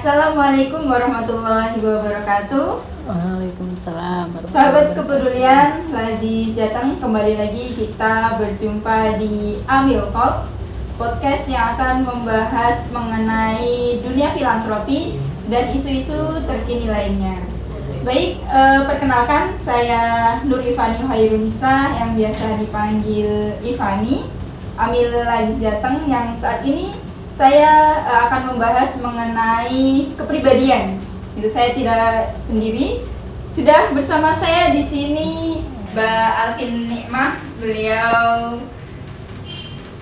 Assalamualaikum warahmatullahi wabarakatuh. Waalaikumsalam. Sahabat kepedulian, Lazi Jateng, kembali lagi kita berjumpa di Amil Talks, podcast yang akan membahas mengenai dunia filantropi dan isu-isu terkini lainnya. Baik, perkenalkan saya Nur Ifani Hairunisa yang biasa dipanggil Ifani, Amil Lazi Jateng, yang saat ini saya akan membahas mengenai kepribadian. Itu saya tidak sendiri. Sudah bersama saya di sini Mbak Alvin Nikmah. Beliau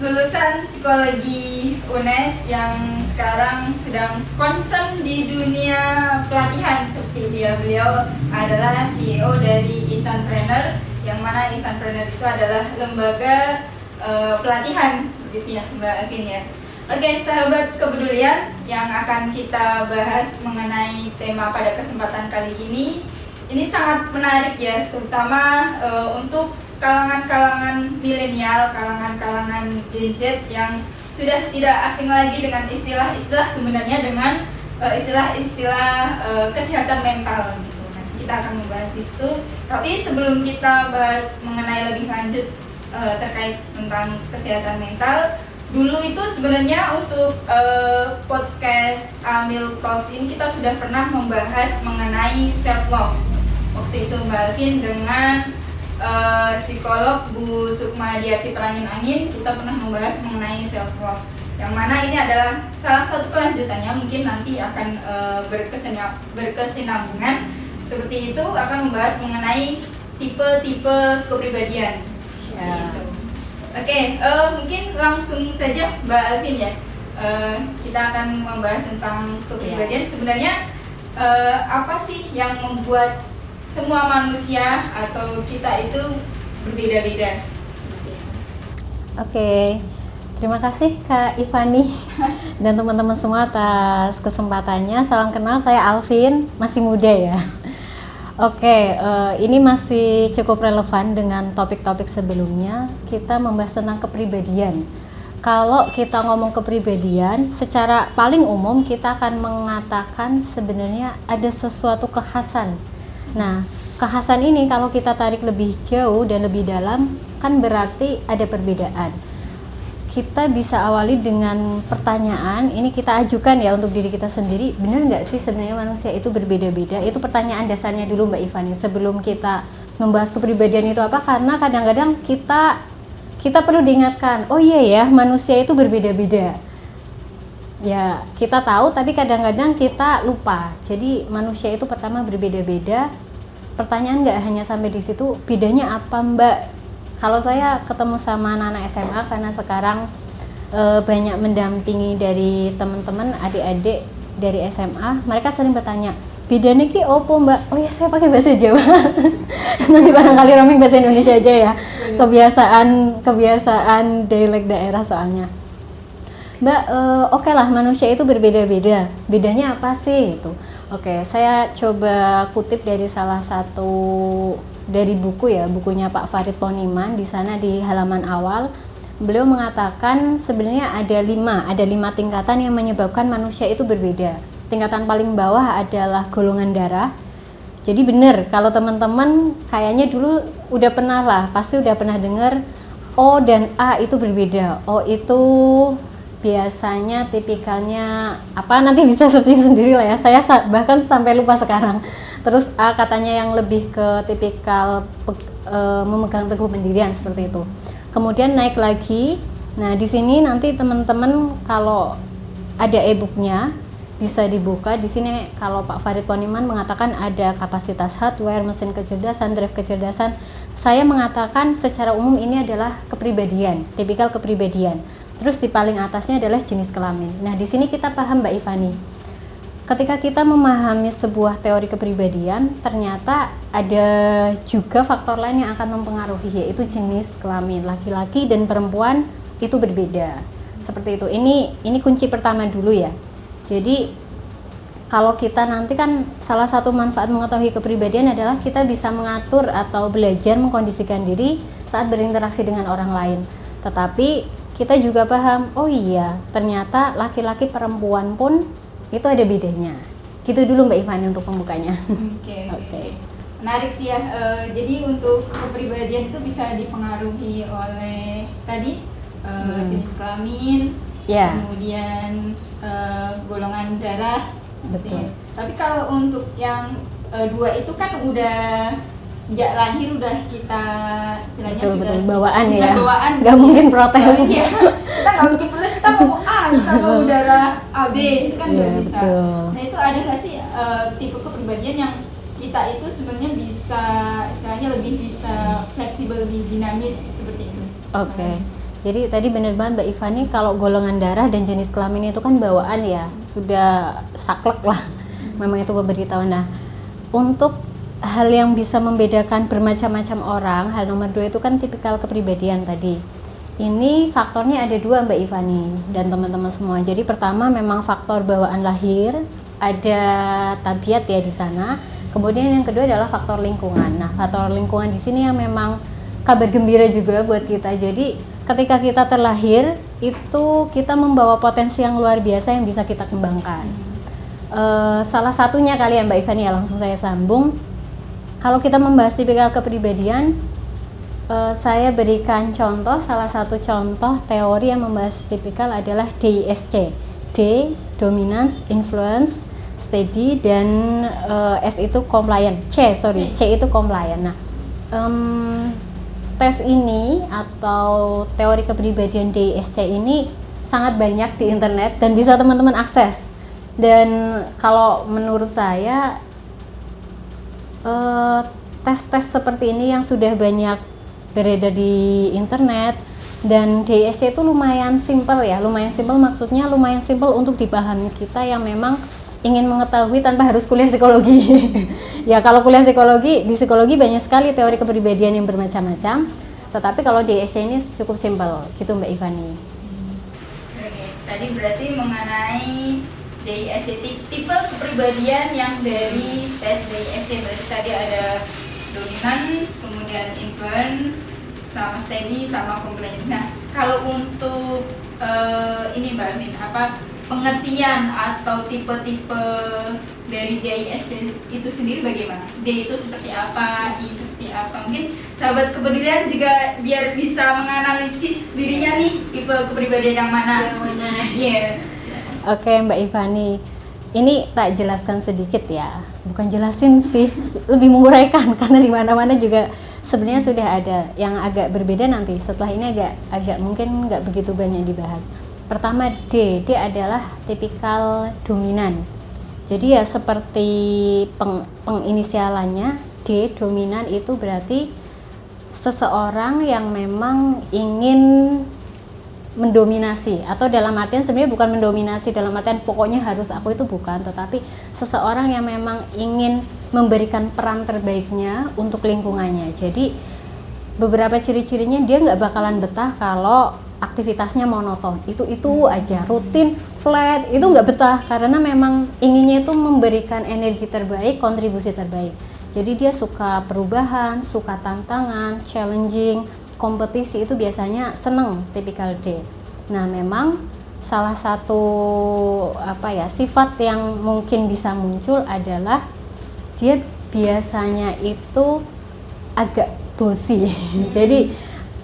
lulusan psikologi UNES yang sekarang sedang concern di dunia pelatihan seperti itu ya. Beliau adalah CEO dari Isanpreneur, yang mana Isanpreneur itu adalah lembaga pelatihan seperti itu ya Mbak Alvin ya. Oke, sahabat kepedulian, yang akan kita bahas mengenai tema pada kesempatan kali ini sangat menarik ya, terutama untuk kalangan-kalangan milenial, kalangan-kalangan Gen Z yang sudah tidak asing lagi dengan istilah-istilah sebenarnya dengan istilah-istilah kesehatan mental gitu. Nah, kita akan membahas di situ. Tapi sebelum kita bahas mengenai lebih lanjut terkait tentang kesehatan mental, dulu itu sebenarnya untuk podcast Amil Talks ini kita sudah pernah membahas mengenai self love. Waktu itu Mbak Alvin dengan psikolog Bu Sukmadiati Perangin-Angin, kita pernah membahas mengenai self love. Yang mana ini adalah salah satu kelanjutannya, mungkin nanti akan berkesinambungan. Seperti itu, akan membahas mengenai tipe-tipe kepribadian. Gitu. Oke, mungkin langsung saja Mbak Alvin ya. Kita akan membahas tentang kepribadian. Sebenarnya apa sih yang membuat semua manusia atau kita itu berbeda-beda? Oke, terima kasih Kak Ifani dan teman-teman semua atas kesempatannya. Salam kenal, saya Alvin, masih muda ya. Oke, ini masih cukup relevan dengan topik-topik sebelumnya. Kita membahas tentang kepribadian. Kalau kita ngomong kepribadian, secara paling umum kita akan mengatakan sebenarnya ada sesuatu kekhasan. Nah, kekhasan ini kalau kita tarik lebih jauh dan lebih dalam, kan berarti ada perbedaan. Kita bisa awali dengan pertanyaan, ini kita ajukan ya untuk diri kita sendiri, benar nggak sih sebenarnya manusia itu berbeda-beda? Itu pertanyaan dasarnya dulu Mbak Ifani, sebelum kita membahas kepribadian itu apa, karena kadang-kadang kita perlu diingatkan, oh iya ya, manusia itu berbeda-beda. Ya, kita tahu tapi kadang-kadang kita lupa. Jadi manusia itu pertama berbeda-beda. Pertanyaan nggak hanya sampai di situ, bedanya apa Mbak? Kalau saya ketemu sama anak-anak SMA, karena sekarang banyak mendampingi dari teman-teman adik-adik dari SMA, mereka sering bertanya, bedanya ki opo Mbak? Oh ya, saya pakai bahasa Jawa. Nanti barangkali roaming bahasa Indonesia aja ya. Kebiasaan dialek daerah soalnya. Mbak, oke lah, manusia itu berbeda-beda. Bedanya apa sih itu? Oke, saya coba kutip dari salah satu dari buku ya, bukunya Pak Farid Poniman. Di sana di halaman awal beliau mengatakan sebenarnya ada lima tingkatan yang menyebabkan manusia itu berbeda. Tingkatan paling bawah adalah golongan darah. Jadi benar, kalau teman-teman kayaknya dulu udah pernah lah, pasti udah pernah dengar O dan A itu berbeda. O itu biasanya tipikalnya apa, nanti bisa searching sendiri lah ya, saya bahkan sampai lupa sekarang. Terus A katanya yang lebih ke tipikal memegang teguh pendirian seperti itu. Kemudian naik lagi. Nah, di sini nanti teman-teman kalau ada e-booknya bisa dibuka. Di sini kalau Pak Farid Poniman mengatakan ada kapasitas hardware, mesin kecerdasan, drive kecerdasan. Saya mengatakan secara umum ini adalah kepribadian, tipikal kepribadian. Terus di paling atasnya adalah jenis kelamin. Nah, di sini kita paham Mbak Ifani. Ketika kita memahami sebuah teori kepribadian, ternyata ada juga faktor lain yang akan mempengaruhi, yaitu jenis kelamin. Laki-laki dan perempuan itu berbeda. Seperti itu. Ini kunci pertama dulu ya. Jadi kalau kita nanti kan salah satu manfaat mengetahui kepribadian adalah kita bisa mengatur atau belajar mengkondisikan diri saat berinteraksi dengan orang lain. Tetapi kita juga paham, oh iya, ternyata laki-laki perempuan pun itu ada bedanya. Gitu dulu Mbak Ivani untuk pembukanya. Oke. Menarik sih ya. Jadi untuk kepribadian itu bisa dipengaruhi oleh tadi jenis kelamin, kemudian golongan darah. Betul. Tapi kalau untuk yang dua itu kan udah sejak lahir udah kita istilahnya sudah bawaan ya. Bawaan. Gak mungkin protes. Iya. Kita nggak mungkin protes, kita mau A, kita mau darah AB, itu kan nggak bisa. Betul. Nah itu ada nggak sih tipe kepribadian yang kita itu sebenarnya bisa istilahnya lebih bisa fleksibel, lebih dinamis seperti itu? Oke. Jadi tadi bener banget Mbak Ivani, kalau golongan darah dan jenis kelamin itu kan bawaan ya, sudah saklek lah, memang itu pemberitahuan. Nah, untuk hal yang bisa membedakan bermacam-macam orang, hal nomor 2 itu kan tipikal kepribadian tadi. Ini faktornya ada 2 Mbak Ivani dan teman-teman semua. Jadi pertama memang faktor bawaan lahir, ada tabiat ya di sana. Kemudian yang kedua adalah faktor lingkungan. Nah, faktor lingkungan di sini yang memang kabar gembira juga buat kita. Jadi ketika kita terlahir itu kita membawa potensi yang luar biasa yang bisa kita kembangkan. Salah satunya kali ya Mbak Ivani ya, langsung saya sambung. Kalau kita membahas tipikal kepribadian, saya berikan contoh, salah satu contoh teori yang membahas tipikal adalah DISC. D, dominance, influence, steady, dan S itu compliant. C itu compliant. Nah, tes ini atau teori kepribadian DISC ini sangat banyak di internet dan bisa teman-teman akses. Dan kalau menurut saya tes-tes seperti ini yang sudah banyak beredar di internet, dan DISC itu lumayan simpel ya, lumayan simpel maksudnya lumayan simpel untuk dipahami kita yang memang ingin mengetahui tanpa harus kuliah psikologi. Ya kalau kuliah psikologi, di psikologi banyak sekali teori kepribadian yang bermacam-macam, tetapi kalau DISC ini cukup simpel, gitu Mbak Ivani. Oke, tadi berarti mengenai DISC, tipe kepribadian yang dari tes DISC, berarti tadi ada dominance, kemudian influence, sama steady, sama compliant. Nah, kalau untuk ini Mbak Min, pengertian atau tipe-tipe dari DISC itu sendiri bagaimana? D itu seperti apa, I seperti apa? Mungkin sahabat kepribadian juga biar bisa menganalisis dirinya nih, tipe kepribadian yang mana? Iya. Oke Mbak Ivani, ini tak jelaskan sedikit ya, bukan jelasin sih, lebih menguraikan karena di mana-mana juga sebenarnya sudah ada. Yang agak berbeda nanti setelah ini agak mungkin nggak begitu banyak dibahas. Pertama D adalah tipikal dominan. Jadi ya seperti penginisialannya D, dominan itu berarti seseorang yang memang ingin mendominasi, atau dalam artian sebenarnya bukan mendominasi dalam artian pokoknya harus aku, itu bukan, tetapi seseorang yang memang ingin memberikan peran terbaiknya untuk lingkungannya. Jadi beberapa ciri-cirinya dia nggak bakalan betah kalau aktivitasnya monoton, itu aja, rutin, flat, itu nggak betah karena memang inginnya itu memberikan energi terbaik, kontribusi terbaik. Jadi dia suka perubahan, suka tantangan, challenging, kompetisi, itu biasanya seneng tipikal D. Nah, memang salah satu sifat yang mungkin bisa muncul adalah dia biasanya itu agak bossy. Jadi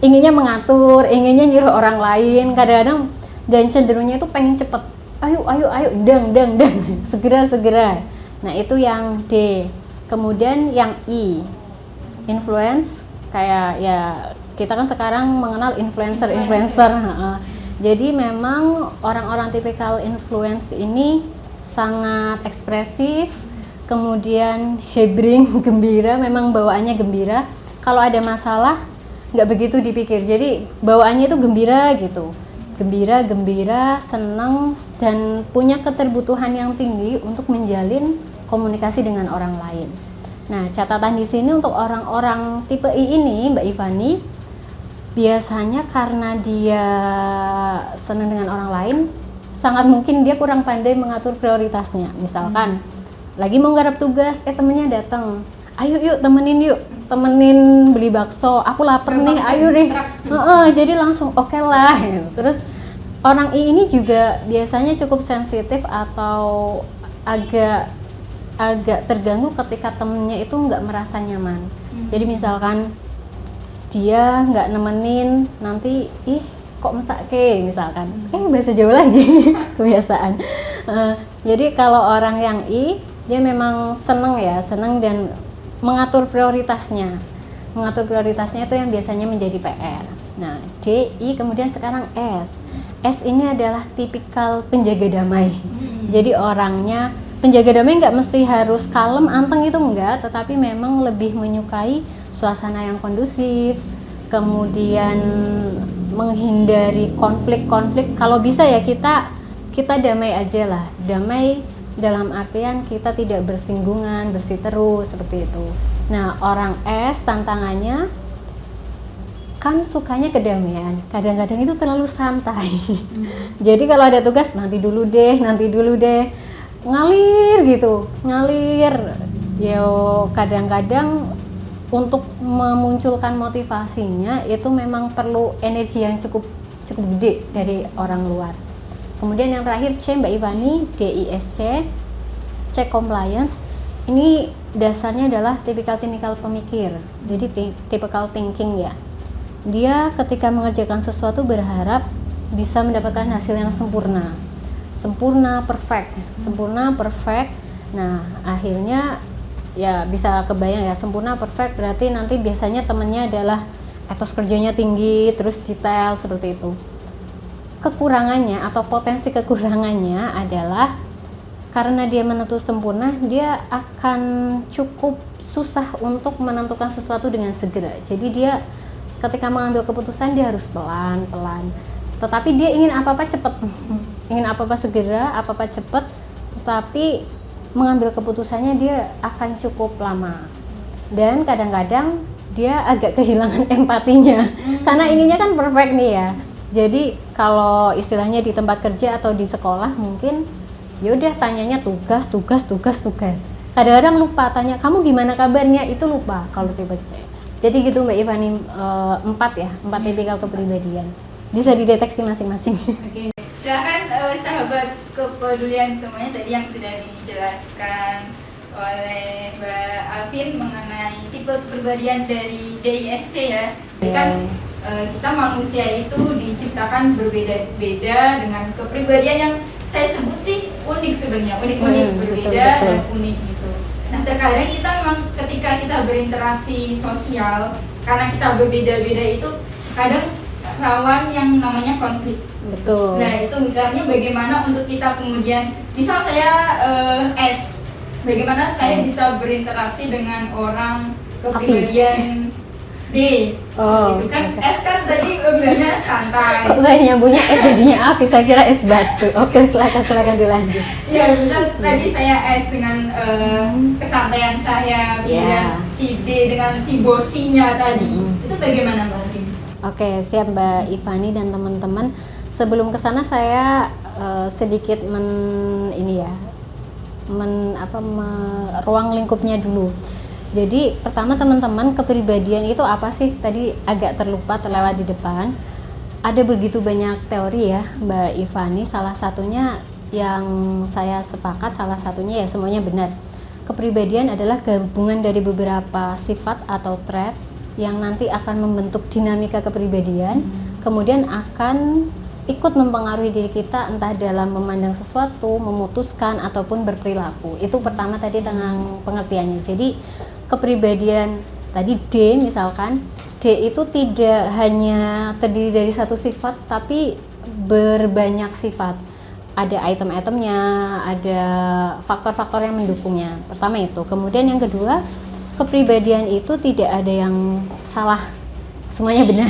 inginnya mengatur, inginnya nyuruh orang lain, kadang-kadang dan cenderungnya itu pengen cepet. Ayo, dang, segera. Nah, itu yang D. Kemudian yang I, influence, kayak ya kita kan sekarang mengenal influencer. Jadi memang orang-orang tipikal influence ini sangat ekspresif, kemudian hebring, gembira, memang bawaannya gembira. Kalau ada masalah nggak begitu dipikir, jadi bawaannya itu gembira gitu, gembira, senang, dan punya keterbutuhan yang tinggi untuk menjalin komunikasi dengan orang lain. Nah, catatan di sini untuk orang-orang tipe I ini, Mbak Ivani, biasanya karena dia senang dengan orang lain, sangat mungkin dia kurang pandai mengatur prioritasnya. Misalkan lagi mau garap tugas, temennya datang, ayo yuk temenin beli bakso, aku lapar nih, ayo deh. Jadi langsung oke lah. Terus orang I ini juga biasanya cukup sensitif atau agak terganggu ketika temennya itu nggak merasa nyaman. Jadi misalkan dia nggak nemenin, nanti ih kok mesake misalkan, bahasa Jawa lagi kebiasaan. Jadi kalau orang yang I, dia memang seneng dan mengatur prioritasnya itu yang biasanya menjadi PR. Nah, D, I, kemudian sekarang S. S ini adalah tipikal penjaga damai. Jadi orangnya penjaga damai nggak mesti harus kalem, anteng itu enggak, tetapi memang lebih menyukai suasana yang kondusif, kemudian menghindari konflik. Kalau bisa ya kita damai aja lah. Damai dalam artian kita tidak bersinggungan, bersih terus seperti itu. Nah, orang S tantangannya kan sukanya kedamaian. Kadang-kadang itu terlalu santai. Jadi kalau ada tugas nanti dulu deh. Ngalir. Kadang-kadang untuk memunculkan motivasinya itu memang perlu energi yang cukup gede dari orang luar. Kemudian yang terakhir C, Mbak Ivani, DISC, C compliance. Ini dasarnya adalah tipikal pemikir. Jadi typical thinking ya. Dia ketika mengerjakan sesuatu berharap bisa mendapatkan hasil yang sempurna, perfect. Nah, akhirnya ya bisa kebayang ya, sempurna perfect berarti nanti biasanya temennya adalah etos kerjanya tinggi, terus detail seperti itu. Kekurangannya atau potensi kekurangannya adalah karena dia menuntut sempurna, dia akan cukup susah untuk menentukan sesuatu dengan segera. Jadi dia ketika mengambil keputusan dia harus pelan-pelan. Tetapi dia ingin apa-apa cepat, ingin apa-apa segera, apa-apa cepat, tetapi mengambil keputusannya dia akan cukup lama. Dan kadang-kadang dia agak kehilangan empatinya, karena inginnya kan perfect nih ya. Jadi kalau istilahnya di tempat kerja atau di sekolah mungkin ya udah tanyanya tugas. Kadang-kadang lupa tanya kamu gimana kabarnya, itu lupa kalau tipe C. Jadi gitu Mbak Ivani, 4 tipikal kepribadian. Bisa dideteksi masing-masing. Oke, silakan sahabat kepedulian semuanya, tadi yang sudah dijelaskan oleh Mbak Alvin mengenai tipe kepribadian dari DISC ya. Jadi kan kita manusia itu diciptakan berbeda-beda dengan kepribadian yang saya sebut sih unik sebenarnya, unik berbeda betul. Dan unik gitu. Nah terkadang kita memang ketika kita berinteraksi sosial, karena kita berbeda-beda itu kadang rawan yang namanya konflik. Betul. Nah itu misalnya bagaimana untuk kita kemudian, misal saya S, bagaimana saya bisa berinteraksi dengan orang kepribadian D. Itu kan S kan tadi bilangnya santai. Kok saya nyambungnya S jadinya api, saya kira es batu. Oke, silakan dilanjut. Ya misal tadi saya S dengan kesantaian saya, kemudian si D dengan si bosinya tadi. Itu bagaimana Mbak Alvin? Oke, siap Mbak Ivani dan teman-teman. Sebelum ke sana saya sedikit ruang lingkupnya dulu. Jadi pertama teman-teman, kepribadian itu apa sih? Tadi agak terlewat di depan. Ada begitu banyak teori ya Mbak Ivani. Salah satunya yang saya sepakat, salah satunya ya semuanya benar. Kepribadian adalah gabungan dari beberapa sifat atau trait yang nanti akan membentuk dinamika kepribadian, kemudian akan ikut mempengaruhi diri kita entah dalam memandang sesuatu, memutuskan ataupun berperilaku. Itu pertama tadi tentang pengertiannya. Jadi kepribadian tadi D misalkan, D itu tidak hanya terdiri dari satu sifat tapi berbanyak sifat. Ada item-itemnya, ada faktor-faktor yang mendukungnya. Pertama itu. Kemudian yang kedua, kepribadian itu tidak ada yang salah, semuanya benar.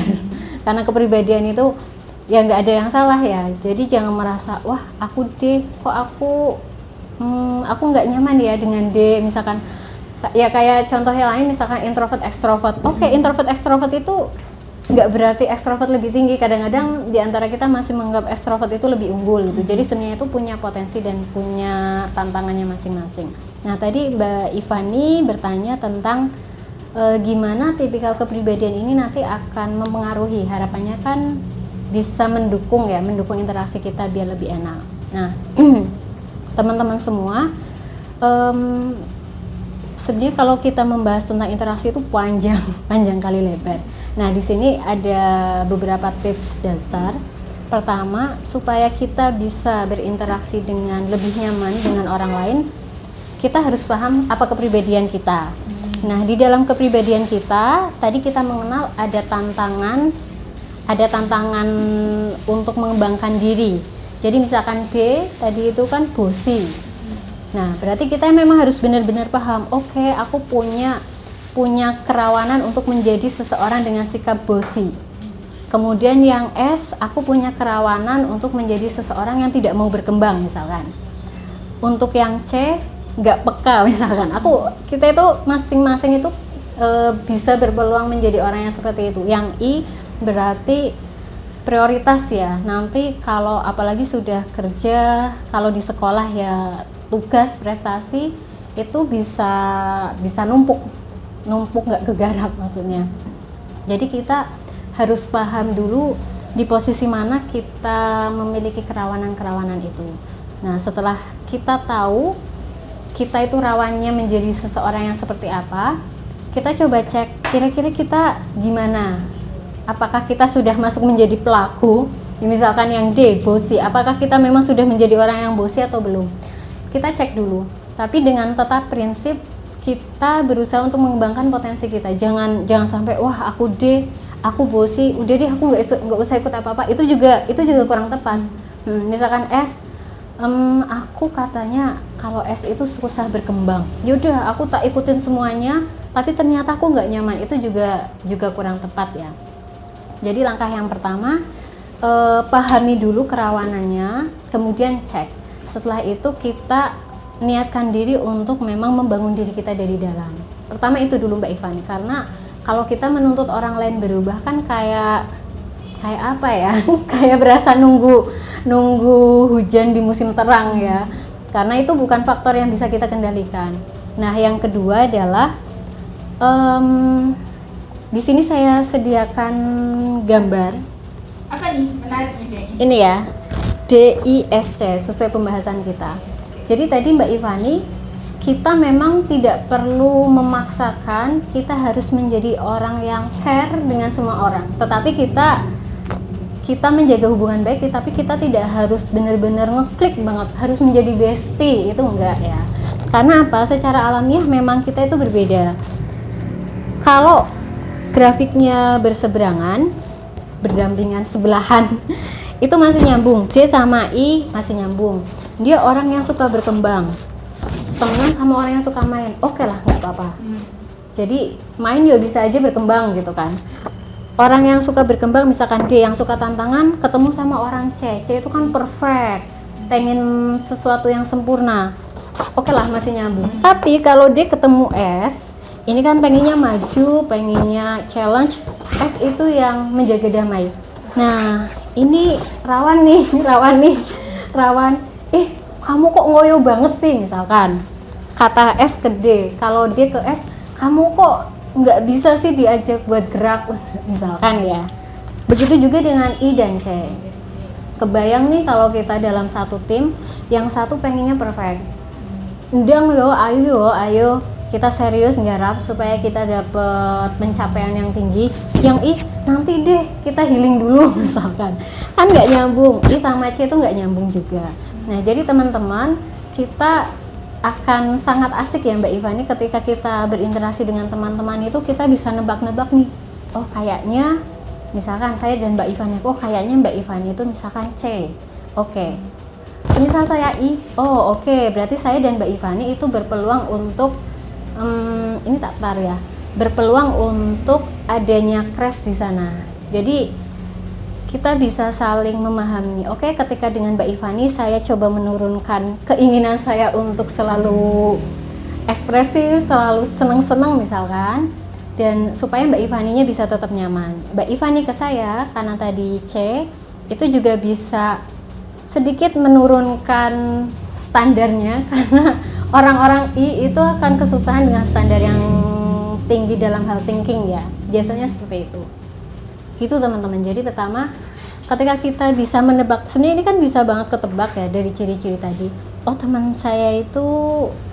Karena kepribadian itu ya nggak ada yang salah ya. Jadi jangan merasa wah aku D, kok aku nggak nyaman ya dengan D misalkan. Ya kayak contoh yang lain misalkan introvert extrovert. Oke, introvert extrovert itu nggak berarti extrovert lebih tinggi. Kadang-kadang di antara kita masih menganggap extrovert itu lebih unggul gitu. Jadi sebenarnya itu punya potensi dan punya tantangannya masing-masing. Nah tadi Mbak Ivani bertanya tentang gimana tipikal kepribadian ini nanti akan mempengaruhi. Harapannya kan bisa mendukung interaksi kita biar lebih enak. Nah, teman-teman semua, sebenarnya kalau kita membahas tentang interaksi itu panjang kali lebar. Nah, di sini ada beberapa tips dasar. Pertama, supaya kita bisa berinteraksi dengan lebih nyaman dengan orang lain, kita harus paham apa kepribadian kita. Nah, di dalam kepribadian kita, tadi kita mengenal ada tantangan untuk mengembangkan diri. Jadi misalkan D tadi itu kan bossy. Nah, berarti kita memang harus benar-benar paham, oke, aku punya kerawanan untuk menjadi seseorang dengan sikap bossy. Kemudian yang S, aku punya kerawanan untuk menjadi seseorang yang tidak mau berkembang misalkan. Untuk yang C, nggak peka misalkan. Kita itu masing-masing itu bisa berpeluang menjadi orang yang seperti itu. Yang I berarti prioritas ya. Nanti kalau apalagi sudah kerja, kalau di sekolah ya tugas prestasi itu bisa numpuk nggak kegarap maksudnya. Jadi kita harus paham dulu di posisi mana kita memiliki kerawanan itu. Nah, setelah kita tahu kita itu rawannya menjadi seseorang yang seperti apa, kita coba cek kira-kira kita gimana. Apakah kita sudah masuk menjadi pelaku? Misalkan yang D, bossy, apakah kita memang sudah menjadi orang yang bossy atau belum? Kita cek dulu. Tapi dengan tetap prinsip kita berusaha untuk mengembangkan potensi kita. Jangan sampai wah aku D, aku bossy, udah deh aku nggak usah ikut apa-apa. Itu juga kurang tepat. Misalkan S, aku katanya kalau S itu susah berkembang. Yaudah aku tak ikutin semuanya, tapi ternyata aku nggak nyaman. Itu juga kurang tepat ya. Jadi langkah yang pertama, pahami dulu kerawanannya, kemudian cek. Setelah itu kita niatkan diri untuk memang membangun diri kita dari dalam. Pertama itu dulu Mbak Ivani, karena kalau kita menuntut orang lain berubah kan kayak apa ya? Kayak berasa nunggu hujan di musim terang ya. Karena itu bukan faktor yang bisa kita kendalikan. Nah, yang kedua adalah di sini saya sediakan gambar. Apa nih? Menarik nih kayaknya. Ini ya, DISC sesuai pembahasan kita. Jadi tadi Mbak Ivani, kita memang tidak perlu memaksakan kita harus menjadi orang yang care dengan semua orang. Tetapi kita menjaga hubungan baik, tapi kita tidak harus benar-benar ngeklik banget harus menjadi bestie, itu enggak ya. Karena apa? Secara alamiah memang kita itu berbeda. Kalau grafiknya berseberangan, berdampingan sebelahan, itu masih nyambung. D sama I masih nyambung. Dia orang yang suka berkembang, teman sama orang yang suka main, oke lah, nggak apa-apa. Jadi main juga bisa aja berkembang gitu kan. Orang yang suka berkembang, misalkan D yang suka tantangan, ketemu sama orang C itu kan perfect, pengen sesuatu yang sempurna, oke lah masih nyambung. Tapi kalau D ketemu S, ini kan pengennya maju, pengennya challenge, S itu yang menjaga damai. Nah, ini rawan. Kamu kok ngoyo banget sih misalkan. Kata S ke D, kalau D ke S, kamu kok nggak bisa sih diajak buat gerak misalkan ya. Begitu juga dengan I dan C. Kebayang nih kalau kita dalam satu tim, yang satu pengennya perfect. Undang yo, ayo kita serius nggarap supaya kita dapat pencapaian yang tinggi. Yang I nanti deh kita healing dulu misalkan. Kan nggak nyambung. I sama C itu nggak nyambung juga. Nah, jadi teman-teman, kita akan sangat asik ya Mbak Ivani ketika kita berinteraksi dengan teman-teman itu kita bisa nebak-nebak nih. Oh, kayaknya misalkan saya dan Mbak Ivani, kayaknya Mbak Ivani itu misalkan C. Oke. Misal saya I, oke. Berarti saya dan Mbak Ivani itu berpeluang untuk ini tak taruh ya. Berpeluang untuk adanya crash di sana. Jadi kita bisa saling memahami. Oke, ketika dengan Mbak Ivani saya coba menurunkan keinginan saya untuk selalu ekspresif, selalu senang-senang misalkan, dan supaya Mbak Ivaninya bisa tetap nyaman. Mbak Ivani ke saya karena tadi C itu juga bisa sedikit menurunkan standarnya karena orang-orang I itu akan kesusahan dengan standar yang tinggi dalam hal thinking ya. Biasanya seperti itu. Gitu teman-teman. Jadi pertama ketika kita bisa menebak, sebenarnya ini kan bisa banget ketebak ya dari ciri-ciri tadi. Oh, teman saya itu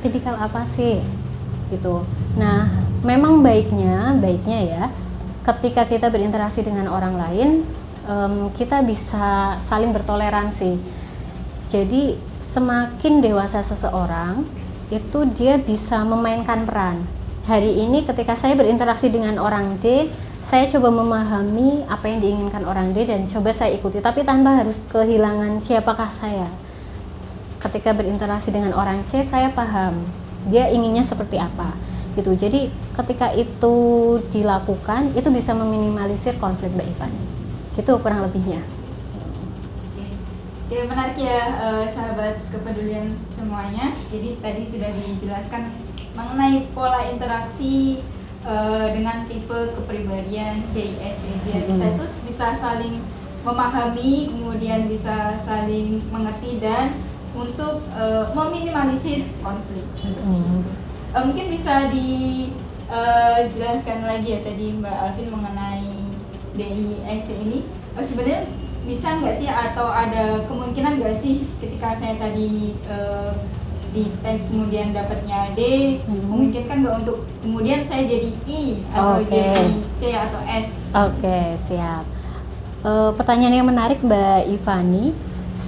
tipikal apa sih gitu. Nah, memang baiknya ya ketika kita berinteraksi dengan orang lain, kita bisa saling bertoleransi. Jadi semakin dewasa seseorang itu dia bisa memainkan peran. Hari ini ketika saya berinteraksi dengan orang D, saya coba memahami apa yang diinginkan orang D dan coba saya ikuti, tapi tanpa harus kehilangan siapakah saya. Ketika berinteraksi dengan orang C, saya paham dia inginnya seperti apa gitu. Jadi ketika itu dilakukan, itu bisa meminimalisir konflik, Mbak Ivan. Gitu kurang lebihnya. Ya, menarik ya sahabat kepedulian semuanya. Jadi tadi sudah dijelaskan mengenai pola interaksi dengan tipe kepribadian DIS. Biar kita itu bisa saling memahami, kemudian bisa saling mengerti dan untuk meminimalisir konflik. Mungkin bisa dijelaskan lagi ya tadi Mbak Alvin mengenai DIS ini. Sebenarnya bisa nggak sih atau ada kemungkinan nggak sih ketika saya tadi di tes kemudian dapatnya D, memungkinkan nggak untuk kemudian saya jadi I atau jadi C atau S? Oke, siap. Pertanyaan yang menarik Mbak Ivani.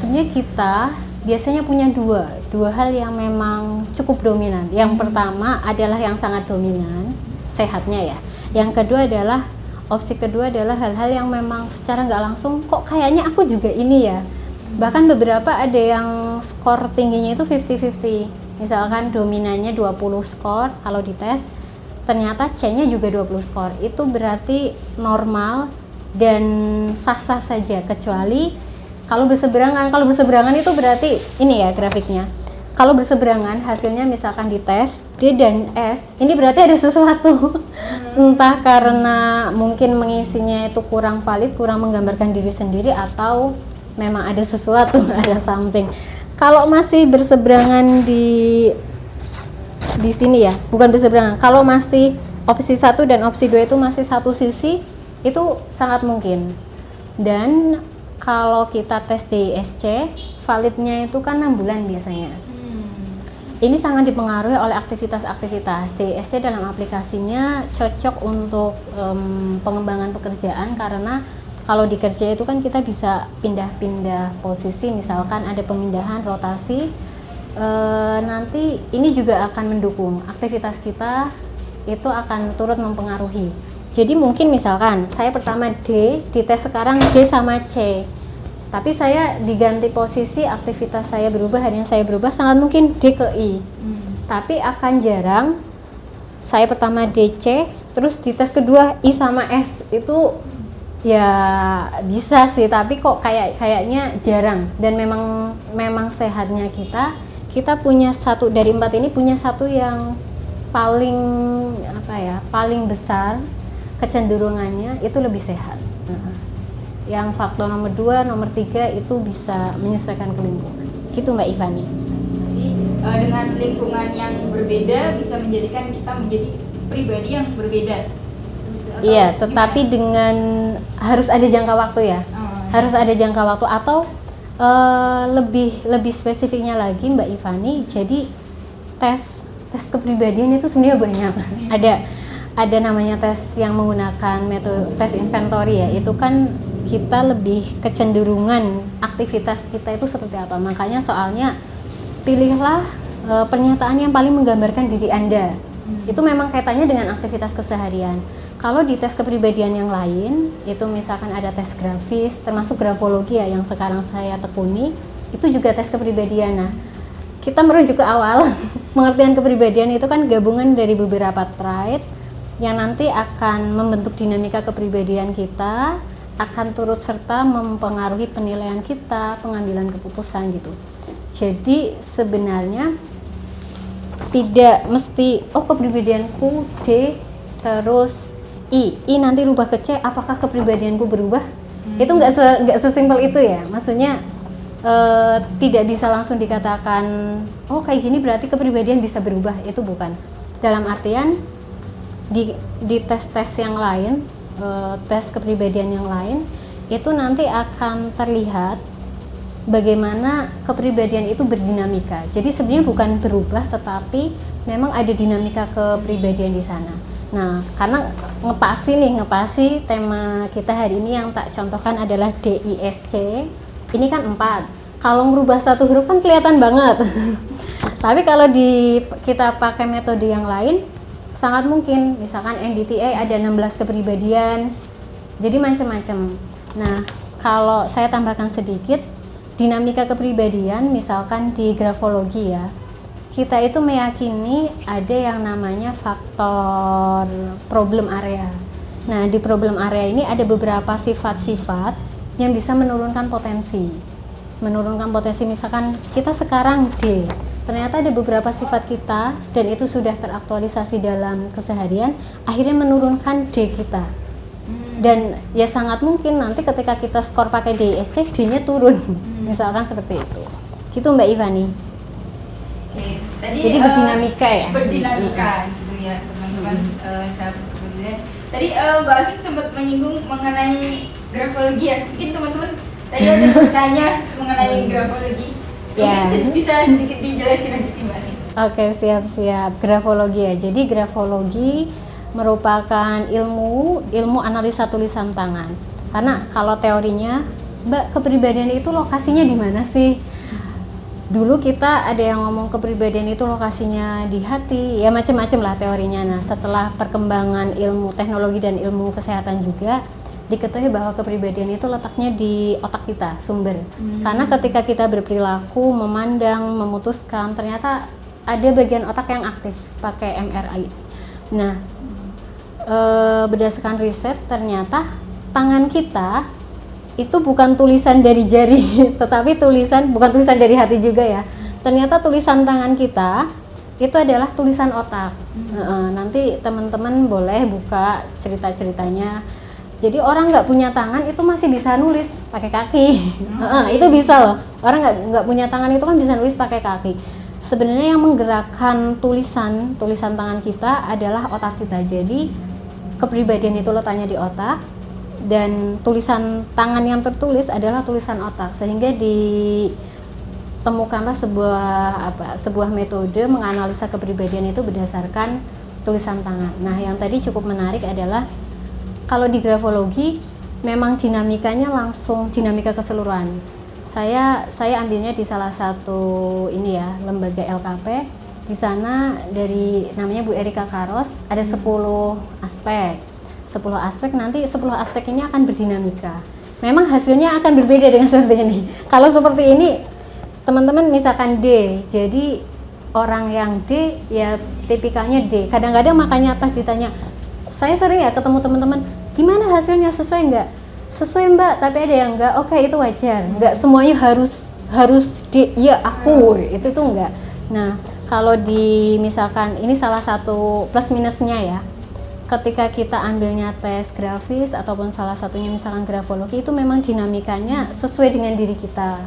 Sebenarnya kita biasanya punya dua hal yang memang cukup dominan. Yang pertama adalah yang sangat dominan, sehatnya ya. Yang kedua adalah opsi kedua adalah hal-hal yang memang secara nggak langsung kok kayaknya aku juga ini ya. Bahkan beberapa ada yang skor tingginya itu 50-50. Misalkan dominannya 20 skor kalau dites, ternyata C-nya juga 20 skor. Itu berarti normal dan sah-sah saja, kecuali kalau berseberangan. Kalau berseberangan itu berarti ini ya grafiknya. Kalau berseberangan hasilnya misalkan di tes D dan S, ini berarti ada sesuatu. Entah karena mungkin mengisinya itu kurang valid, kurang menggambarkan diri sendiri, atau memang ada sesuatu, ada something. Kalau masih berseberangan di sini ya, bukan berseberangan. Kalau masih opsi 1 dan opsi 2 itu masih satu sisi, itu sangat mungkin. Dan kalau kita tes DISC, validnya itu kan 6 bulan biasanya. Ini sangat dipengaruhi oleh aktivitas-aktivitas. DISC dalam aplikasinya cocok untuk pengembangan pekerjaan, karena kalau di kerja itu kan kita bisa pindah-pindah posisi, misalkan ada pemindahan, rotasi, nanti ini juga akan mendukung aktivitas kita, itu akan turut mempengaruhi. Jadi mungkin misalkan saya pertama D, di tes sekarang D sama C, tapi saya diganti posisi, aktivitas saya berubah, harinya saya berubah, sangat mungkin D ke I. Tapi akan jarang saya pertama DC, terus di tes kedua I sama S. Itu ya bisa sih, tapi kok kayaknya jarang. Dan memang sehatnya kita punya satu dari 4 ini, punya satu yang paling paling besar kecenderungannya itu lebih sehat. Yang faktor nomor 2, nomor 3 itu bisa menyesuaikan ke lingkungan. Gitu Mbak Ivani. Jadi dengan lingkungan yang berbeda bisa menjadikan kita menjadi pribadi yang berbeda. Iya, tetapi dengan harus ada jangka waktu ya. Harus ada jangka waktu, atau lebih spesifiknya lagi Mbak Ivani. Jadi tes kepribadian itu sebenarnya banyak. Ada namanya tes yang menggunakan metode tes inventory ya. Itu kan kita lebih kecenderungan aktivitas kita itu seperti apa. Makanya soalnya pilihlah pernyataan yang paling menggambarkan diri Anda. Itu memang kaitannya dengan aktivitas keseharian. Kalau di tes kepribadian yang lain, itu misalkan ada tes grafis, termasuk grafologi ya yang sekarang saya tekuni, itu juga tes kepribadian. Nah, kita merujuk ke awal, pengertian kepribadian itu kan gabungan dari beberapa trait yang nanti akan membentuk dinamika kepribadian kita, akan turut serta mempengaruhi penilaian kita, pengambilan keputusan gitu. Jadi sebenarnya tidak mesti kepribadianku D terus I nanti rubah ke C, apakah kepribadianku berubah? Itu nggak sesimpel itu ya. Maksudnya tidak bisa langsung dikatakan kayak gini berarti kepribadian bisa berubah, itu bukan. Dalam artian di tes-tes yang lain, tes kepribadian yang lain, itu nanti akan terlihat bagaimana kepribadian itu berdinamika. Jadi sebenarnya bukan berubah, tetapi memang ada dinamika kepribadian di sana. Nah, karena ngepasi tema kita hari ini yang tak contohkan adalah DISC. Ini kan 4. Kalau merubah satu huruf kan kelihatan banget. Tapi kalau kita pakai metode yang lain, sangat mungkin. Misalkan MBTI ada 16 kepribadian. Jadi macam-macam. Nah, kalau saya tambahkan sedikit, dinamika kepribadian misalkan di grafologi ya, kita itu meyakini ada yang namanya faktor problem area. Nah, di problem area ini ada beberapa sifat-sifat yang bisa menurunkan potensi. Misalkan kita sekarang D, ternyata ada beberapa sifat kita dan itu sudah teraktualisasi dalam keseharian, akhirnya menurunkan D kita. Dan ya sangat mungkin nanti ketika kita skor pakai DISC, D-nya turun. Misalkan seperti itu. Gitu Mbak Ivani. Oke, tadi jadi berdinamika ya? Berdinamika gitu ya teman-teman sahabat kepribadian. Tadi Mbak Alvin sempat menyinggung mengenai grafologi ya. Mungkin teman-teman tadi ada bertanya mengenai grafologi. Mungkin bisa sedikit dijelasin aja sih Mbak Alvin. Oke, siap-siap. Grafologi ya. Jadi grafologi merupakan ilmu analisa tulisan tangan. Karena kalau teorinya, Mbak, kepribadian itu lokasinya di mana sih? Dulu kita ada yang ngomong kepribadian itu lokasinya di hati, ya macam-macam lah teorinya. Nah, setelah perkembangan ilmu teknologi dan ilmu kesehatan juga, diketahui bahwa kepribadian itu letaknya di otak kita, sumber. Karena ketika kita berperilaku, memandang, memutuskan, ternyata ada bagian otak yang aktif pakai MRI. Nah, berdasarkan riset ternyata tangan kita itu bukan tulisan dari jari, tetapi bukan tulisan dari hati juga ya. Ternyata tulisan tangan kita itu adalah tulisan otak. Nanti teman-teman boleh buka cerita-ceritanya. Jadi orang nggak punya tangan itu masih bisa nulis pakai kaki. Itu bisa loh. Orang nggak punya tangan itu kan bisa nulis pakai kaki. Sebenarnya yang menggerakkan tulisan tangan kita adalah otak kita. Jadi kepribadian itu letaknya di otak dan tulisan tangan yang tertulis adalah tulisan otak, sehingga ditemukanlah sebuah metode menganalisa kepribadian itu berdasarkan tulisan tangan. Nah, yang tadi cukup menarik adalah kalau di grafologi memang dinamikanya langsung dinamika keseluruhan. Saya ambilnya di salah satu lembaga LKP. Di sana dari namanya Bu Erika Karos ada 10 aspek. 10 aspek, nanti 10 aspek ini akan berdinamika. Memang hasilnya akan berbeda dengan seperti ini. Kalau seperti ini, teman-teman misalkan D, jadi orang yang D ya tipikalnya D. Kadang-kadang makanya pas ditanya, saya sering ya ketemu teman-teman, gimana hasilnya, sesuai nggak? Sesuai Mbak, tapi ada yang nggak. Oke, itu wajar. Nggak semuanya harus D, ya aku, itu tuh nggak. Nah, kalau misalkan ini salah satu plus minusnya ya, ketika kita ambilnya tes grafis ataupun salah satunya misalkan grafologi, itu memang dinamikanya sesuai dengan diri kita,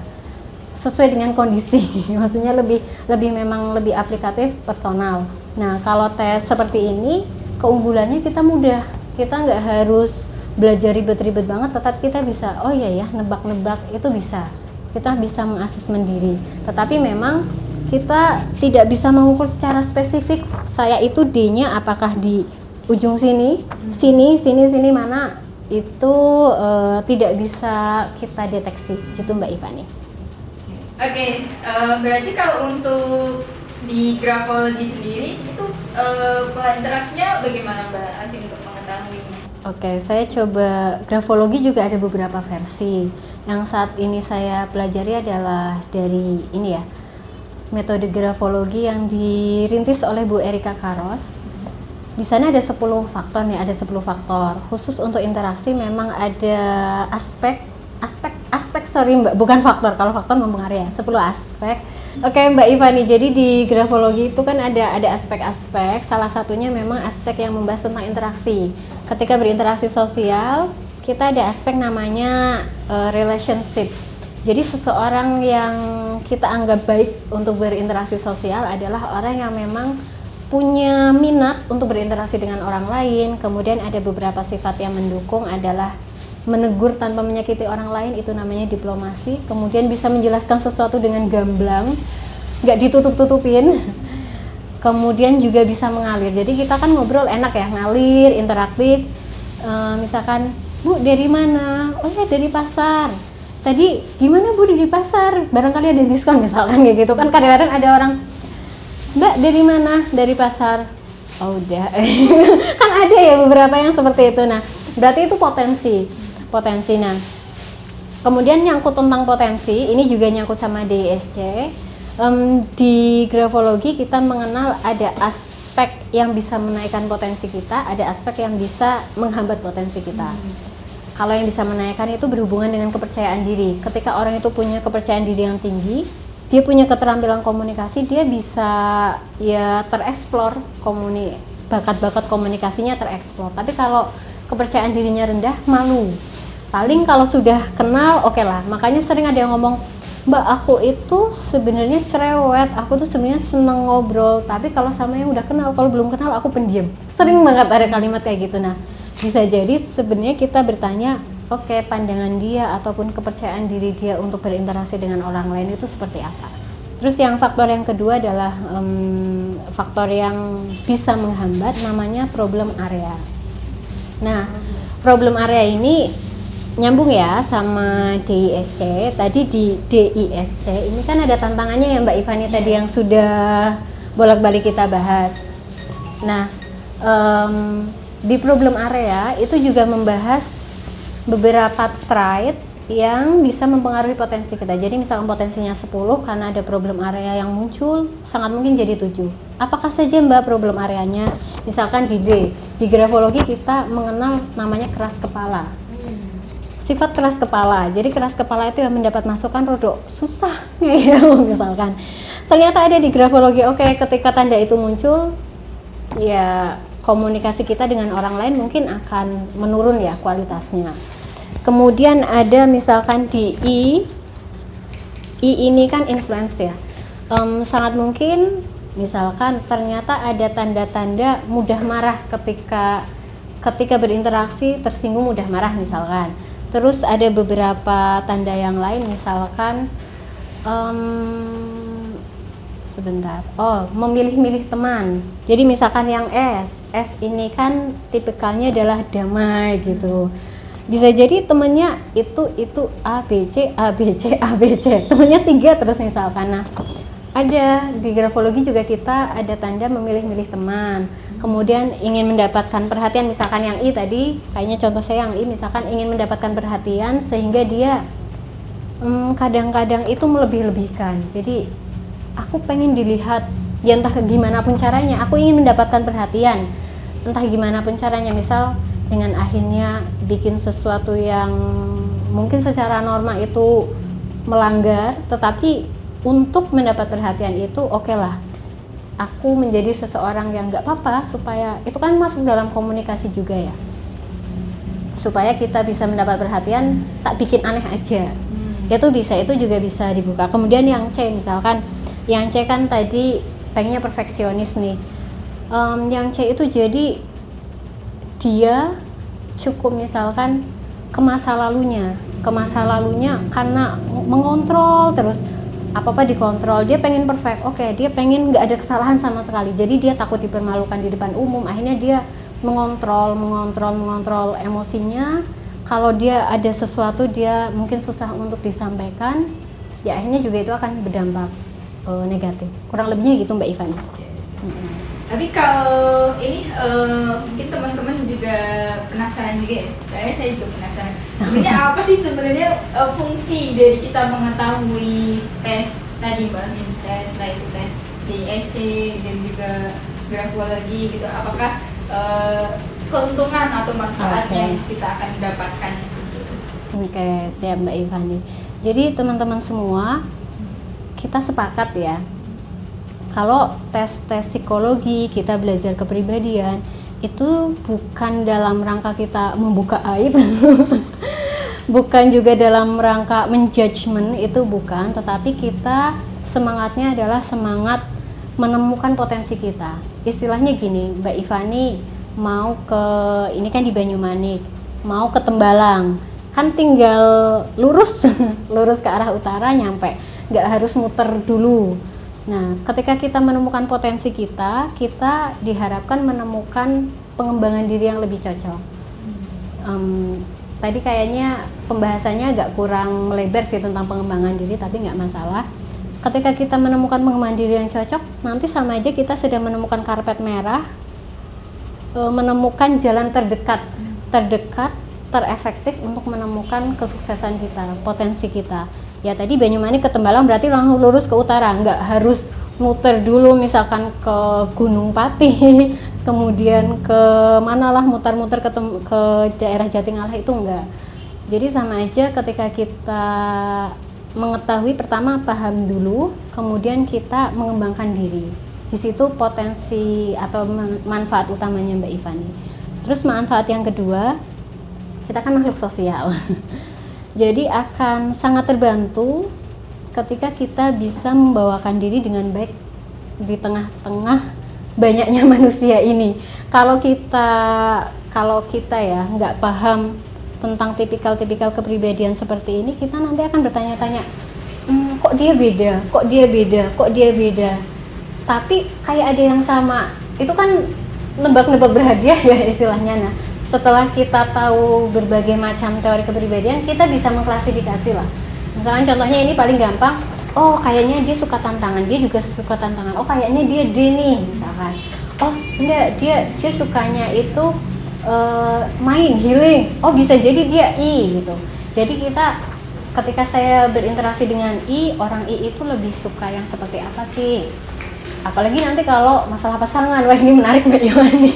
sesuai dengan kondisi. Maksudnya lebih aplikatif, personal. Nah, kalau tes seperti ini keunggulannya kita mudah, kita nggak harus belajar ribet-ribet banget, tetap kita bisa nebak-nebak itu bisa, kita bisa mengasesmen diri. Tetapi memang kita tidak bisa mengukur secara spesifik saya itu D-nya apakah di ujung sini mana, itu tidak bisa kita deteksi gitu Mbak Ivani. Oke, berarti kalau untuk di grafologi sendiri itu pola interaksinya bagaimana Mbak Alvin untuk mengetahuinya? Oke, saya coba grafologi juga ada beberapa versi. Yang saat ini saya pelajari adalah dari metode grafologi yang dirintis oleh Bu Erika Karos. Di sana ada 10 faktor nih, ada 10 faktor. Khusus untuk interaksi memang ada aspek Mbak, bukan faktor. Kalau faktor mempengaruhi ya, 10 aspek. Oke Mbak Ivani, jadi di grafologi itu kan ada aspek-aspek. Salah satunya memang aspek yang membahas tentang interaksi. Ketika berinteraksi sosial, kita ada aspek namanya relationship. Jadi seseorang yang kita anggap baik untuk berinteraksi sosial adalah orang yang memang punya minat untuk berinteraksi dengan orang lain. Kemudian ada beberapa sifat yang mendukung adalah menegur tanpa menyakiti orang lain, itu namanya diplomasi. Kemudian bisa menjelaskan sesuatu dengan gamblang, nggak ditutup-tutupin. Kemudian juga bisa mengalir, jadi kita kan ngobrol enak ya, ngalir, interaktif. Misalkan, Bu dari mana? Oh ya dari pasar. Tadi gimana Bu di pasar? Barangkali ada diskon misalkan kayak gitu kan. Kadang-kadang ada orang, Mbak dari mana? Dari pasar. Oh udah. Kan ada ya beberapa yang seperti itu. Nah berarti itu potensi. Nah kemudian nyangkut tentang potensi, ini juga nyangkut sama DISC. Di grafologi kita mengenal ada aspek yang bisa menaikkan potensi kita, ada aspek yang bisa menghambat potensi kita. Kalau yang bisa menaikkan itu berhubungan dengan kepercayaan diri. Ketika orang itu punya kepercayaan diri yang tinggi, dia punya keterampilan komunikasi, dia bisa ya tereksplor, bakat-bakat komunikasinya tereksplor. Tapi kalau kepercayaan dirinya rendah, malu. Paling kalau sudah kenal, oke lah. Makanya sering ada yang ngomong, Mbak aku itu sebenarnya cerewet, aku tuh sebenarnya seneng ngobrol, tapi kalau sama yang udah kenal, kalau belum kenal aku pendiam. Sering banget ada kalimat kayak gitu. Nah bisa jadi sebenarnya kita bertanya, oke, pandangan dia ataupun kepercayaan diri dia untuk berinteraksi dengan orang lain itu seperti apa. Terus yang faktor yang kedua adalah faktor yang bisa menghambat, namanya problem area. Nah problem area ini nyambung ya sama DISC. Tadi di DISC ini kan ada tantangannya ya Mbak Ivani tadi yang sudah bolak-balik kita bahas. Nah di problem area itu juga membahas beberapa trait yang bisa mempengaruhi potensi kita. Jadi misalkan potensinya 10, karena ada problem area yang muncul, sangat mungkin jadi 7. Apakah saja Mbak problem areanya? Misalkan di D, di grafologi kita mengenal namanya keras kepala. Sifat keras kepala, jadi keras kepala itu yang mendapat masukan rodok susah ya, misalkan. Ternyata ada di grafologi, oke, ketika tanda itu muncul, ya komunikasi kita dengan orang lain mungkin akan menurun ya kualitasnya. Kemudian ada misalkan di I ini kan influence ya. Sangat mungkin misalkan ternyata ada tanda-tanda mudah marah ketika berinteraksi, tersinggung mudah marah misalkan. Terus ada beberapa tanda yang lain misalkan memilih-milih teman. Jadi misalkan yang S ini kan tipikalnya adalah damai gitu. Bisa jadi temennya itu A B C, temennya 3 terus misalkan. Nah ada di grafologi juga kita ada tanda memilih-milih teman. Kemudian ingin mendapatkan perhatian, misalkan yang I tadi, kayaknya contoh saya yang I, misalkan ingin mendapatkan perhatian sehingga dia kadang-kadang itu melebih-lebihkan. Jadi aku pengen dilihat, ya entah gimana pun caranya, aku ingin mendapatkan perhatian, entah gimana pun caranya, misal dengan akhirnya bikin sesuatu yang mungkin secara norma itu melanggar, tetapi untuk mendapat perhatian itu oke lah, aku menjadi seseorang yang nggak apa-apa, supaya itu kan masuk dalam komunikasi juga ya, supaya kita bisa mendapat perhatian, tak bikin aneh aja. Itu bisa, itu juga bisa dibuka. Kemudian yang C misalkan, yang C kan tadi pengennya perfeksionis nih. Yang C itu jadi dia cukup misalkan ke masa lalunya karena mengontrol terus, apa-apa dikontrol, dia pengen perfect, oke, dia pengen nggak ada kesalahan sama sekali, jadi dia takut dipermalukan di depan umum, akhirnya dia mengontrol emosinya. Kalau dia ada sesuatu dia mungkin susah untuk disampaikan, ya akhirnya juga itu akan berdampak negatif. Kurang lebihnya gitu Mbak Ivani. Tapi kalau ini mungkin teman-teman juga penasaran juga ya. Saya juga penasaran. Sebenarnya apa sih sebenarnya fungsi dari kita mengetahui tes tadi Mbak, tes, itu tes DISC dan juga grafologi gitu. Apakah keuntungan atau manfaat yang kita akan dapatkan seperti itu? Oke, siap Mbak Ivani. Jadi teman-teman semua, kita sepakat ya, kalau tes psikologi, kita belajar kepribadian, itu bukan dalam rangka kita membuka aib, bukan juga dalam rangka menjudgment, itu bukan, tetapi kita semangatnya adalah semangat menemukan potensi kita. Istilahnya gini, Mbak Ivani mau ke, ini kan di Banyumanik, mau ke Tembalang, kan tinggal lurus lurus ke arah utara nyampe, nggak harus muter dulu. Nah, ketika kita menemukan potensi kita diharapkan menemukan pengembangan diri yang lebih cocok. Tadi kayaknya pembahasannya agak kurang lebar sih tentang pengembangan diri, tapi nggak masalah. Ketika kita menemukan pengembangan diri yang cocok, nanti sama aja kita sudah menemukan karpet merah, menemukan jalan terdekat, terefektif untuk menemukan kesuksesan kita, potensi kita. Ya tadi Banyumanik ke Tembalang berarti langsung lurus ke utara, nggak harus muter dulu misalkan ke Gunung Pati, kemudian ke manalah muter-muter ke daerah Jatingaleh, itu enggak. Jadi sama aja ketika kita mengetahui, pertama paham dulu, kemudian kita mengembangkan diri. Di situ potensi atau manfaat utamanya Mbak Ivani. Terus manfaat yang kedua, kita kan makhluk sosial. Jadi akan sangat terbantu ketika kita bisa membawakan diri dengan baik di tengah-tengah banyaknya manusia ini. Kalau kita ya nggak paham tentang tipikal kepribadian seperti ini, kita nanti akan bertanya-tanya, kok dia beda. Tapi kayak ada yang sama. Itu kan nebak-nebak berhadiah ya istilahnya. Nah, setelah kita tahu berbagai macam teori kepribadian, kita bisa mengklasifikasi lah. Misalkan contohnya ini paling gampang, oh kayaknya dia suka tantangan, dia juga suka tantangan. Oh kayaknya dia D nih misalkan. Oh enggak, dia sukanya itu main, healing. Oh bisa jadi dia I gitu. Jadi ketika saya berinteraksi dengan orang I itu lebih suka yang seperti apa sih? Apalagi nanti kalau masalah pasangan, wah ini menarik Mbak Iwani.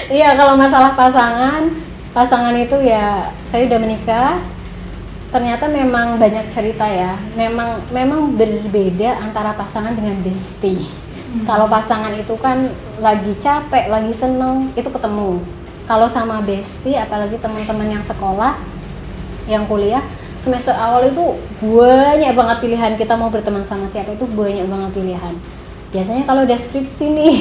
Iya, kalau masalah pasangan itu ya saya udah menikah. Ternyata memang banyak cerita ya. Memang berbeda antara pasangan dengan bestie. Kalau pasangan itu kan lagi capek, lagi seneng, itu ketemu. Kalau sama bestie, apalagi teman-teman yang sekolah, yang kuliah, semester awal itu banyak banget pilihan. Kita mau berteman sama siapa itu banyak banget pilihan. Biasanya kalau udah skripsi nih,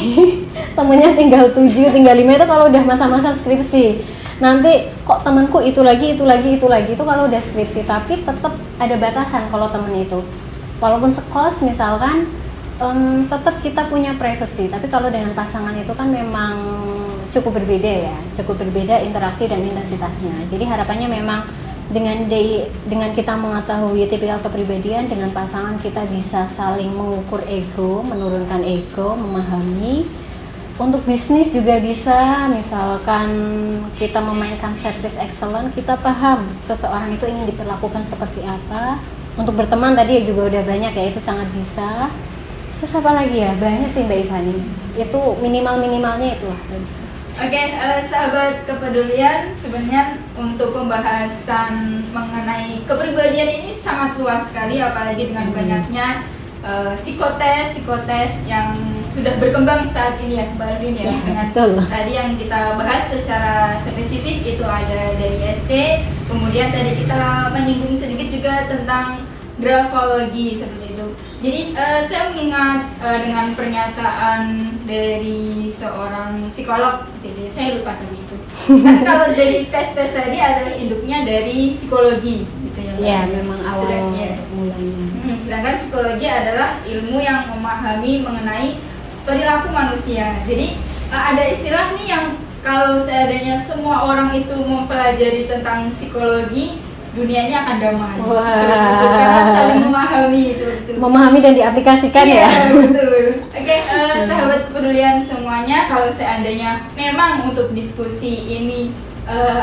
temennya tinggal 7, tinggal 5 itu kalau udah masa-masa skripsi. Nanti kok temanku itu lagi, itu kalau udah skripsi. Tapi tetap ada batasan kalau temen itu. Walaupun sekos misalkan, tetap kita punya privacy. Tapi kalau dengan pasangan itu kan memang cukup berbeda ya, cukup berbeda interaksi dan intensitasnya. Jadi harapannya memang dengan kita mengetahui tipikal kepribadian, dengan pasangan kita bisa saling mengukur ego, menurunkan ego, memahami. Untuk bisnis juga bisa, misalkan kita memainkan service excellent, kita paham seseorang itu ingin diperlakukan seperti apa. Untuk berteman tadi juga udah banyak ya, itu sangat bisa. Terus apa lagi ya, banyak sih Mbak Ivani, itu minimalnya itulah. Oke, sahabat kepedulian, sebenarnya untuk pembahasan mengenai kepribadian ini sangat luas sekali, apalagi dengan banyaknya psikotes yang sudah berkembang saat ini ya Mbak Alvin ya, dengan betul. Tadi yang kita bahas secara spesifik itu ada dari SC, kemudian tadi kita menyinggung sedikit juga tentang grafologi seperti itu. Jadi saya mengingat dengan pernyataan dari seorang psikolog seperti itu, saya lupa tadi itu. Kan kalau dari tes tadi adalah induknya dari psikologi gitu ya. Iya, memang awal mulanya. Sedangkan psikologi adalah ilmu yang memahami mengenai perilaku manusia. Jadi ada istilah nih yang kalau seandainya semua orang itu mempelajari tentang psikologi, dunianya akan damai. Karena saling memahami seperti itu. Memahami dan diaplikasikan ya. Betul. Oke, sahabat kepedulian semuanya, kalau seandainya memang untuk diskusi ini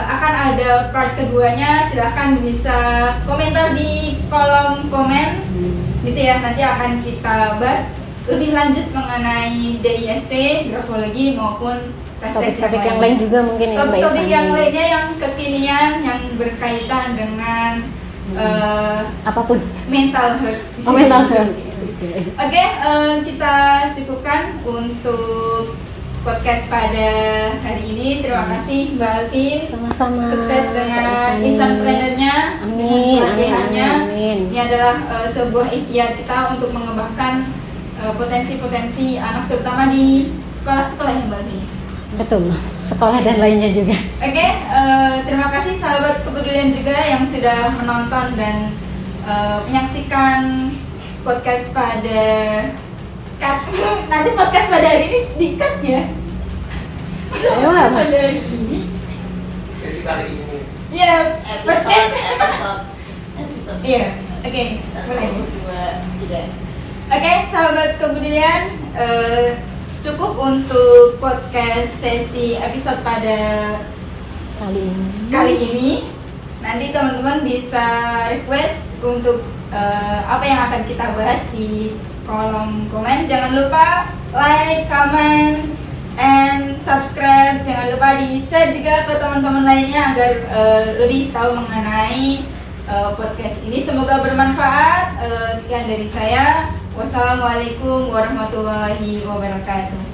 akan ada part keduanya, silahkan bisa komentar di kolom komen gitu ya. Nanti akan kita bahas lebih lanjut mengenai DISC, grafologi maupun topik-topik yang lain juga mungkin ya Mbak Ivani. Topik yang lainnya yang kekinian yang berkaitan dengan apapun mental health. Mental health. Oke, kita cukupkan untuk podcast pada hari ini. Terima kasih Mbak Alvin. Sama-sama. Sukses dengan insan-preneurnya, amin, pelatihannya. amin. Ini adalah sebuah ikhtiar kita untuk mengembangkan potensi-potensi anak, terutama di sekolah-sekolah yang Mbak Alvin. Betul, sekolah dan lainnya juga. Oke, terima kasih sahabat kepedulian juga yang sudah menonton dan menyaksikan podcast pada nanti podcast pada hari ini di-cut ya. Podcast pada hari ini. Sesi kali ini. Ya, podcast. episode Iya, oke, mulai. 1, 2, 3. Oke, sahabat kepedulian, cukup untuk podcast sesi episode pada kali ini. Nanti teman-teman bisa request untuk apa yang akan kita bahas di kolom komen. Jangan lupa like, comment, and subscribe. Jangan lupa di-share juga ke teman-teman lainnya agar lebih tahu mengenai podcast ini. Semoga bermanfaat. Sekian dari saya. Wassalamualaikum warahmatullahi wabarakatuh.